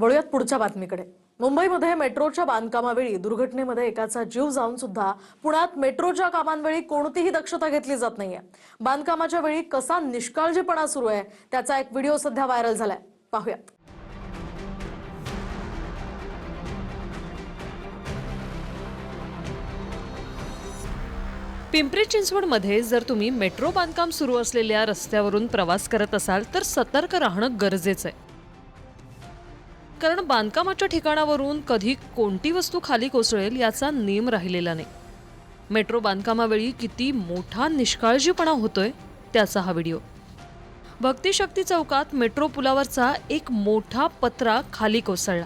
वळूयात पुढच्या बातमीकडे। मुंबईमध्ये मेट्रोच्या बांधकामावेळी दुर्घटनेमध्ये एकाचा जीव जाऊन सुद्धा पुण्यात मेट्रोच्या कामांवेळी कोणतीही दक्षता घेतली जात नाहीये। बांधकामाच्या वेळी कसा निष्काळजीपणा सुरू आहे त्याचा एक व्हिडिओ सध्या व्हायरल झालाय, पाहूयात। पिंपरी चिंचवडमध्ये जर तुम्ही मेट्रो बांधकाम सुरू असलेल्या रस्त्यावरून प्रवास करत असाल तर सतर्क राहणं गरजेचं आहे, कारण बांधकामाच्या ठिकाणावरून कधी कोणती वस्तू खाली कोसळेल याचा नेम राहिलेला नाही। मेट्रो बांधकामावेळी किती मोठा निष्काळजीपणा होतोय त्याचा हा व्हिडिओ। भक्तिशक्ती चौकात मेट्रो पुलावरचा एक मोठा पत्रा खाली कोसळला।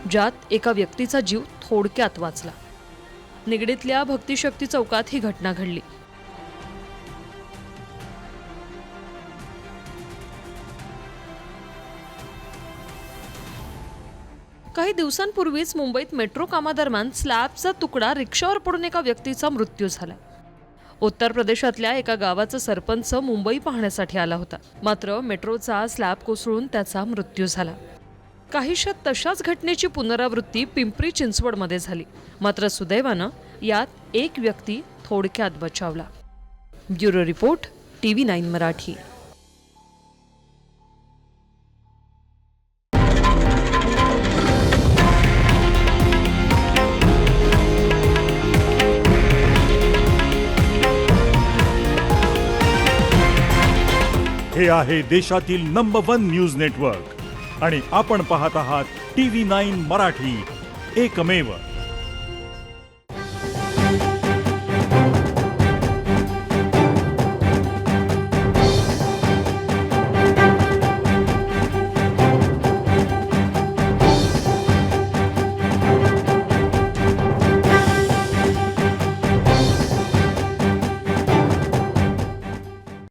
ज्यात एका व्यक्तीचा जीव थोडक्यात वाचला। निगडीतल्या भक्तिशक्ती चौकात ही घटना घडली। काही दिवसांपूर्वीच मुंबईत मेट्रो कामादरम्यान स्लॅबचा तुकडा रिक्षावर पडून एका व्यक्तीचा मृत्यू झाला। उत्तर प्रदेशातल्या एका गावाचा सरपंच मुंबई पाहण्यासाठी आला होता, मात्र मेट्रोचा स्लॅब कोसळून त्याचा मृत्यू झाला। काहीशा तशाच घटनेची पुनरावृत्ती पिंपरी चिंचवडमध्ये झाली, मात्र सुदैवानं यात एक व्यक्ती थोडक्यात बचावला। Bureau report, TV9 Marathi. हे आहे देशातील नंबर 1 न्यूज नेटवर्क आणि आपण पाहत आहात TV9 मराठी, एकमेव।